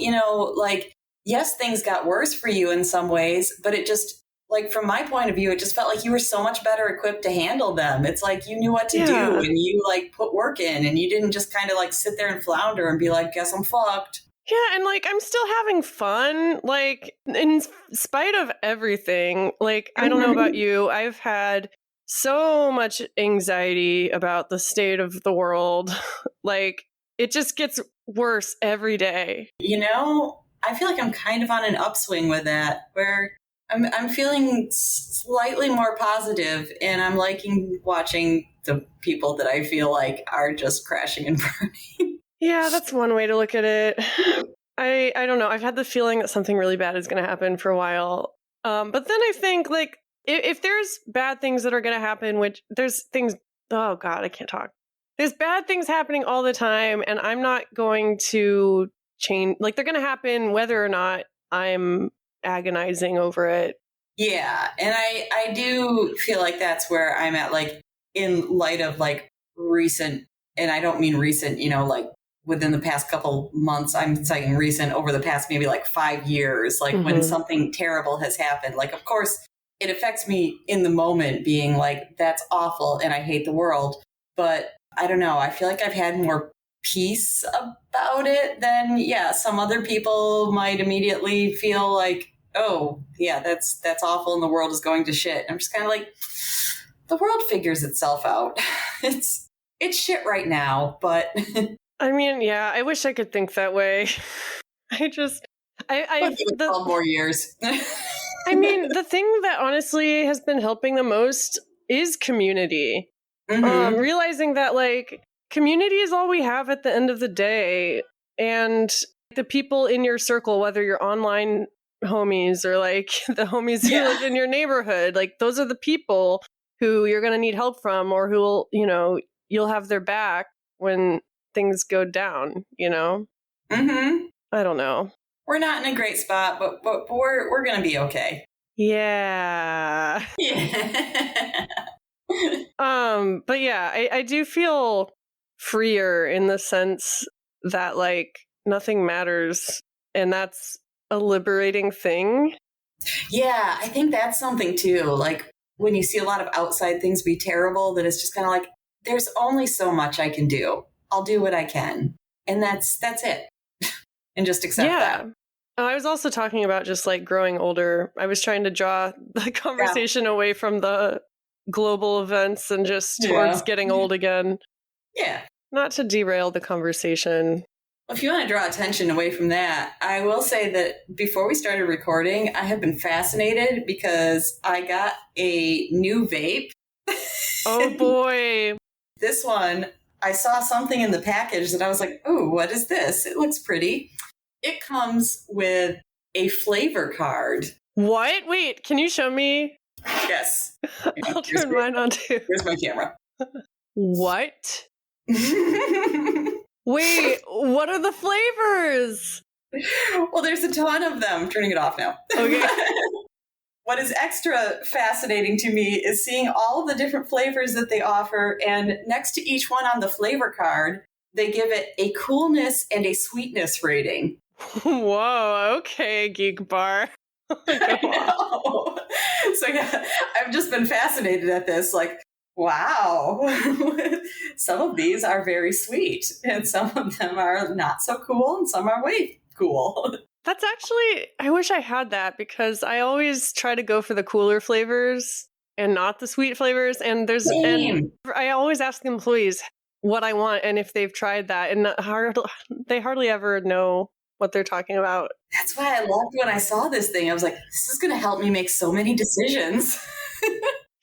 like, yes, things got worse for you in some ways, but it just, like, from my point of view, it just felt like you were so much better equipped to handle them. It's like you knew what to do and you, like, put work in and you didn't just kind of, like, sit there and flounder and be like, guess I'm fucked. Yeah, and, like, I'm still having fun, like, in spite of everything. Like, I don't know about you, I've had so much anxiety about the state of the world. Like, it just gets worse every day. I feel like I'm kind of on an upswing with that, where I'm feeling slightly more positive, and I'm liking watching the people that I feel like are just crashing and burning. Yeah, that's one way to look at it. I don't know. I've had the feeling that something really bad is going to happen for a while. But then I think, like, if there's bad things that are going to happen, which there's things, oh God, I can't talk. There's bad things happening all the time, and I'm not going to change. Like, they're going to happen whether or not I'm agonizing over it. Yeah. And I do feel like that's where I'm at, like, in light of, like, recent, and I don't mean recent, like, within the past couple months, I'm saying recent over the past maybe like 5 years, like when something terrible has happened. Like, of course, it affects me in the moment being like, that's awful and I hate the world. But I don't know. I feel like I've had more peace about it than, some other people might immediately feel like, oh, yeah, that's awful and the world is going to shit. I'm just kind of like, the world figures itself out. It's shit right now, but... I mean, yeah, I wish I could think that way. I 12 more years. I mean, the thing that honestly has been helping the most is community. Realizing that, like, community is all we have at the end of the day. And the people in your circle, whether you're online homies or, like, the homies who live in your neighborhood, like, those are the people who you're going to need help from, or who will, you'll have their back when things go down, I don't know. We're not in a great spot, but we're gonna be okay. Yeah. But yeah, I do feel freer in the sense that, like, nothing matters, and that's a liberating thing. Yeah, I think that's something too. Like, when you see a lot of outside things be terrible, that it's just kind of like, there's only so much I can do. I'll do what I can. And that's it. And just accept that. Oh, I was also talking about just, like, growing older. I was trying to draw the conversation away from the global events and just towards getting old again. Yeah. Not to derail the conversation. Well, if you want to draw attention away from that, I will say that before we started recording, I have been fascinated because I got a new vape. Oh boy. This one, I saw something in the package that I was like, oh, what is this? It looks pretty. It comes with a flavor card. What? Wait, can you show me? Yes. I'll turn mine on too. Here's my camera. What? Wait, what are the flavors? Well, there's a ton of them. I'm turning it off now. Okay. what is extra fascinating to me is seeing all the different flavors that they offer. And next to each one on the flavor card, they give it a coolness and a sweetness rating. Whoa, okay, Geek Bar. I know. So yeah, I've just been fascinated at this. Like, wow, some of these are very sweet, and some of them are not so cool, and some are way cool. That's actually, I wish I had that because I always try to go for the cooler flavors and not the sweet flavors. And and I always ask the employees what I want and if they've tried that, and they hardly ever know what they're talking about. That's why I loved when I saw this thing. I was like, this is going to help me make so many decisions.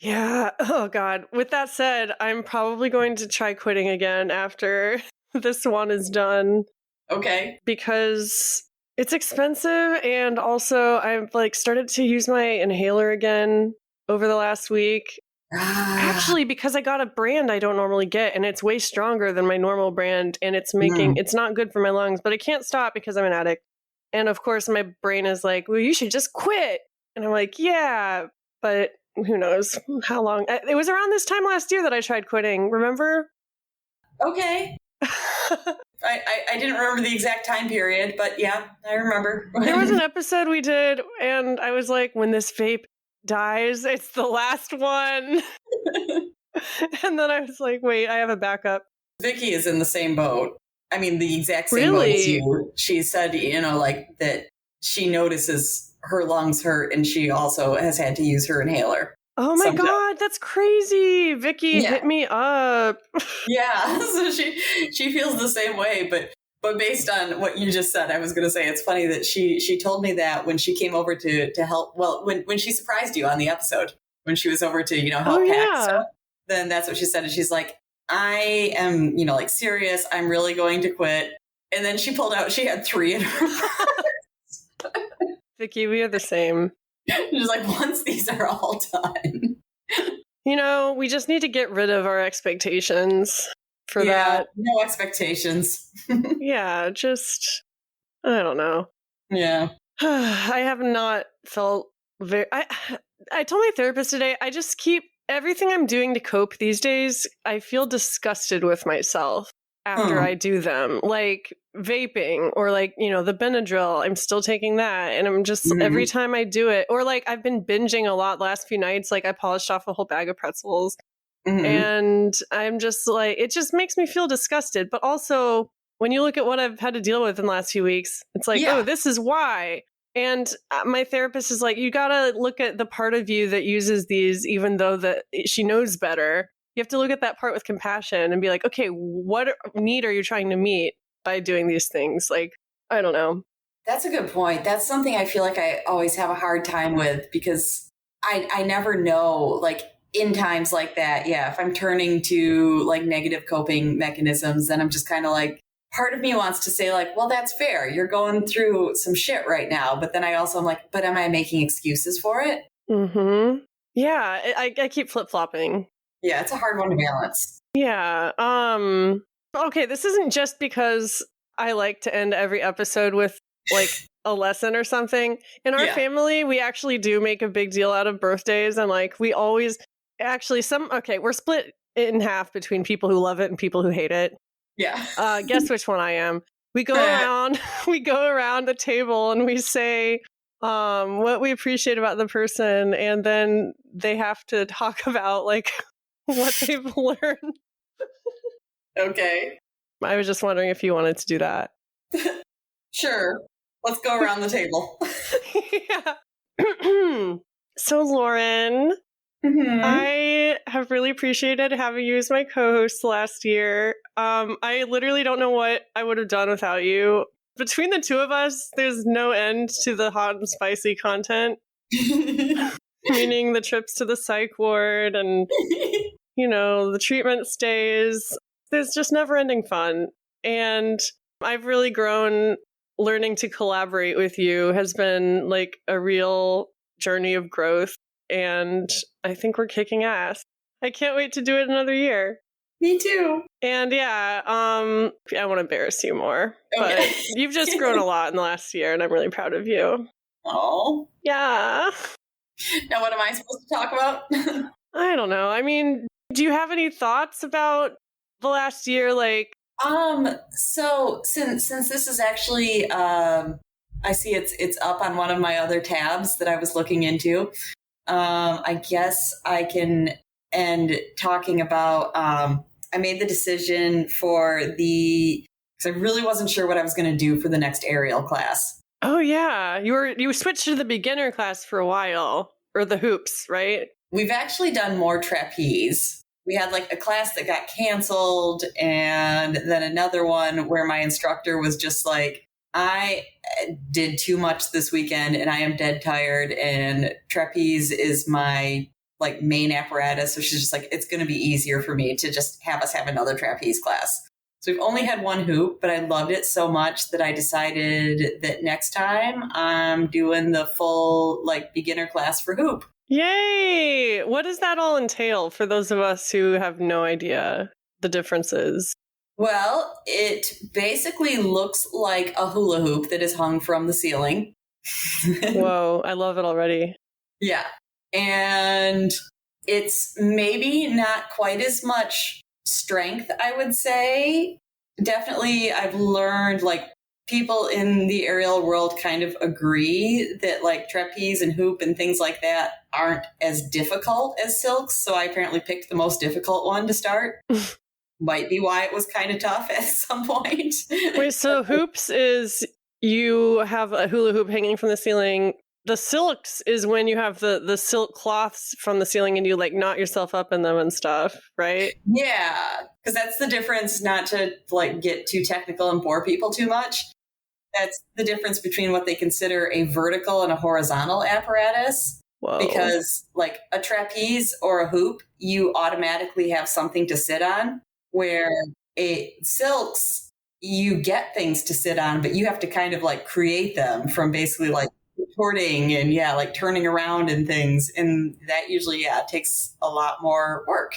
Yeah. Oh, God. With that said, I'm probably going to try quitting again after this one is done. Okay. Because it's expensive, and also I've started to use my inhaler again over the last week. Actually, because I got a brand I don't normally get, and it's way stronger than my normal brand, and it's not good for my lungs, but I can't stop because I'm an addict. And of course, my brain is like, well, you should just quit. And I'm like, yeah, but who knows how long. It was around this time last year that I tried quitting, remember? Okay. I didn't remember the exact time period, but yeah, I remember. There was an episode we did, and I was like, when this vape dies, it's the last one. And then I was like, wait, I have a backup. Vicky is in the same boat. I mean, the exact same boat as you. She said, that she notices her lungs hurt, and she also has had to use her inhaler. Oh my God, that's crazy. Vicky hit me up. Yeah, so she feels the same way, but based on what you just said, I was going to say it's funny that she told me that when she came over to help, well, when she surprised you on the episode, when she was over to, help pack stuff, then that's what she said. And she's like, I am, serious. I'm really going to quit. And then she pulled out, she had 3 in her purse. Vicky, we are the same. She's like, once these are all done. We just need to get rid of our expectations for that. No expectations. Yeah, just, I don't know. Yeah. I have not felt I told my therapist today, I just keep everything I'm doing to cope these days, I feel disgusted with myself after I do them. Like vaping or the Benadryl, I'm still taking that. And I'm just, every time I do it, or I've been binging a lot last few nights, I polished off a whole bag of pretzels. And I'm just it just makes me feel disgusted. But also, when you look at what I've had to deal with in the last few weeks, it's oh, this is why. And my therapist is like, you got to look at the part of you that uses these, even though that she knows better. You have to look at that part with compassion and be like, okay, what need are you trying to meet by doing these things? I don't know. That's a good point. That's something I feel like I always have a hard time with because I never know, in times like that, if I'm turning to negative coping mechanisms, then I'm just kind of part of me wants to say well, that's fair. You're going through some shit right now. But then I also am but am I making excuses for it? Mm-hmm. Yeah, I keep flip-flopping. Yeah, it's a hard one to balance. Yeah. Okay, this isn't just because I like to end every episode with a lesson or something. In our family, we actually do make a big deal out of birthdays, and we always actually we're split in half between people who love it and people who hate it. Yeah. Guess which one I am. We go around the table and we say what we appreciate about the person, and then they have to talk about what they've learned. Okay. I was just wondering if you wanted to do that. Sure. Let's go around the table. Yeah. So, Lauren, I have really appreciated having you as my co-host last year. I literally don't know what I would have done without you. Between the two of us, there's no end to the hot and spicy content. Meaning the trips to the psych ward and, the treatment stays. There's just never-ending fun. And I've really grown. Learning to collaborate with you has been a real journey of growth. And I think we're kicking ass. I can't wait to do it another year. Me too. And I won't embarrass you more. Okay. But you've just grown a lot in the last year, and I'm really proud of you. Oh. Yeah. Now, what am I supposed to talk about? I don't know. I mean, do you have any thoughts about the last year? Like, So since this is actually, I see it's up on one of my other tabs that I was looking into. I guess I can end talking about. I made the decision for because I really wasn't sure what I was going to do for the next aerial class. oh yeah, you switched to the beginner class for a while, or the hoops, right? We've actually done more trapeze. We had like a class that got canceled, and then another one where my instructor was just like, I did too much this weekend and I am dead tired, and trapeze is my like main apparatus. So she's just like, it's going to be easier for me to just have us have another trapeze class. So we've only had one hoop, but I loved it so much that I decided that next time I'm doing the full like beginner class for hoop. Yay! What does that all entail for those of us who have no idea the differences? Well, it basically looks like a hula hoop that is hung from the ceiling. Whoa, I love it already. Yeah. And it's maybe not quite as much strength, I would say. Definitely, I've learned like people in the aerial world kind of agree that like trapeze and hoop and things like that aren't as difficult as silks. So I apparently picked the most difficult one to start. Might be why it was kind of tough at some point. Wait, so hoops is you have a hula hoop hanging from the ceiling. The silks is when you have the silk cloths from the ceiling and you like knot yourself up in them and stuff, right? Yeah, because that's the difference, not to like get too technical and bore people too much. That's the difference between what they consider a vertical and a horizontal apparatus. Whoa. Because like a trapeze or a hoop, you automatically have something to sit on, where silks, you get things to sit on, but you have to kind of like create them from basically like reporting and like turning around and things. And that usually, takes a lot more work.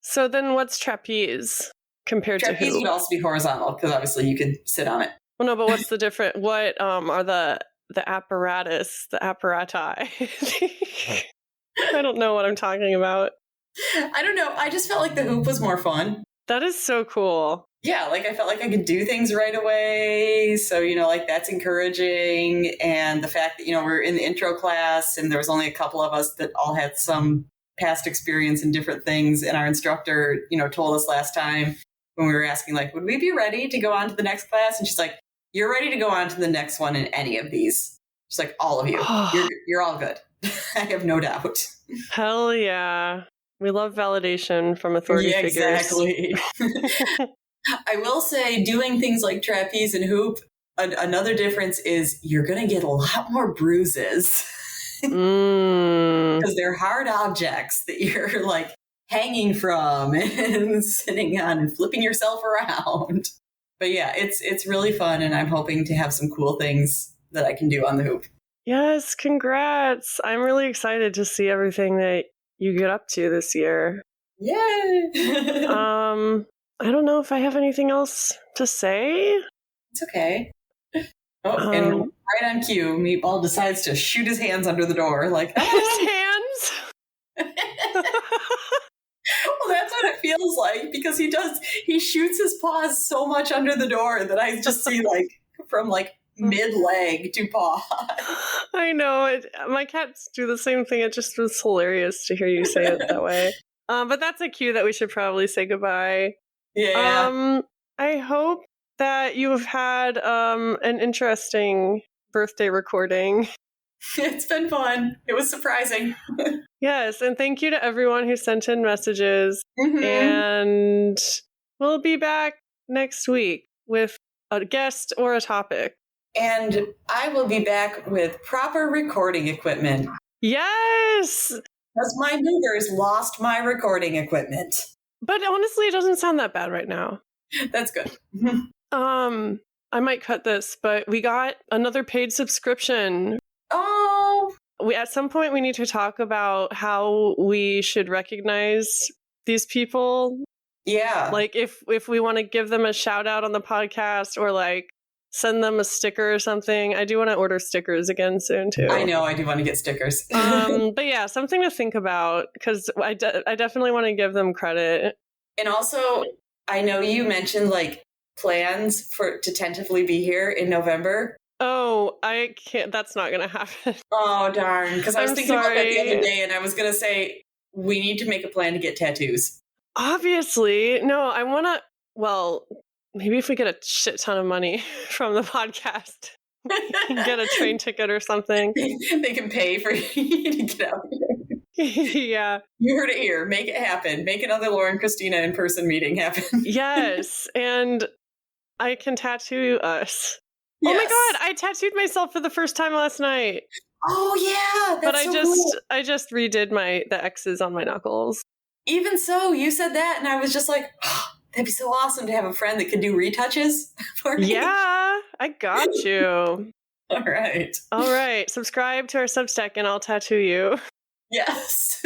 So then what's trapeze compared to hoop? Trapeze would also be horizontal because obviously you could sit on it. Well, no, but what's the different? What are the apparatus, the apparati? I don't know what I'm talking about. I don't know. I just felt like the hoop was more fun. That is so cool. Yeah, like I felt like I could do things right away. So, like that's encouraging. And the fact that, we're in the intro class and there was only a couple of us that all had some past experience in different things. And our instructor, told us last time when we were asking, like, would we be ready to go on to the next class? And she's like, you're ready to go on to the next one in any of these. She's like, all of you, you're all good. I have no doubt. Hell yeah. We love validation from authority figures. Exactly. I will say doing things like trapeze and hoop, another difference is you're going to get a lot more bruises. Because they're hard objects that you're like hanging from and sitting on and flipping yourself around. But yeah, it's really fun, and I'm hoping to have some cool things that I can do on the hoop. Yes, congrats. I'm really excited to see everything that you get up to this year. Yay! I don't know if I have anything else to say. It's okay. Oh, and right on cue, Meatball decides to shoot his hands under the door. Like, his hands? Well, that's what it feels like, because he shoots his paws so much under the door that I just see like from like mid-leg to paw. I know. My cats do the same thing. It just was hilarious to hear you say it that way. But that's a cue that we should probably say goodbye. Yeah. I hope that you've had an interesting birthday recording. It's been fun. It was surprising. Yes, and thank you to everyone who sent in messages. Mm-hmm. And we'll be back next week with a guest or a topic. And I will be back with proper recording equipment. Yes! Because my movers lost my recording equipment. But honestly, it doesn't sound that bad right now. That's good. I might cut this, but we got another paid subscription. Oh! At some point, we need to talk about how we should recognize these people. Yeah. Like if we want to give them a shout out on the podcast, or like send them a sticker or something. I do want to order stickers again soon too. I know, I do want to get stickers. But yeah, something to think about, because I definitely want to give them credit. And also, I know you mentioned like plans to tentatively be here in November. Oh, I can't. That's not going to happen. Oh, darn. Because I was thinking about that the sorry. other day, and I was going to say, we need to make a plan to get tattoos. Obviously. No, I want to, well, maybe if we get a shit ton of money from the podcast, get a train ticket or something. They can pay for you to get out here. Yeah. You heard it here. Make it happen. Make another Lauren Christina in-person meeting happen. Yes. And I can tattoo us. Yes. Oh my God, I tattooed myself for the first time last night. Oh yeah, that's cool. I just redid the X's on my knuckles. Even so, you said that, and I was just like, oh, that'd be so awesome to have a friend that could do retouches for me. Yeah, I got you. All right. Subscribe to our Substack, and I'll tattoo you. Yes.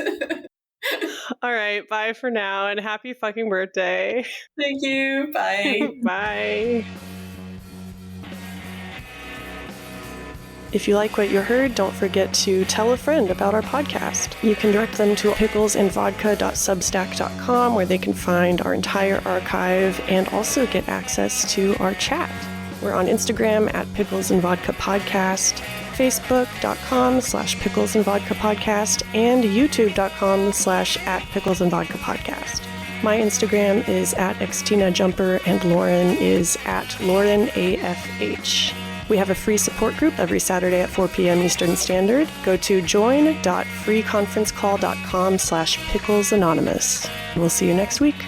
All right. Bye for now, and happy fucking birthday. Thank you. Bye. Bye. If you like what you heard, don't forget to tell a friend about our podcast. You can direct them to picklesandvodka.substack.com, where they can find our entire archive and also get access to our chat. We're on Instagram at Pickles and Vodka Podcast, Facebook.com/Pickles and Vodka Podcast, and YouTube.com/@Pickles and Vodka Podcast. My Instagram is @XtinaJumper, and Lauren is @LaurenAFH. We have a free support group every Saturday at 4 p.m. Eastern Standard. Go to join.freeconferencecall.com/picklesanonymous. We'll see you next week.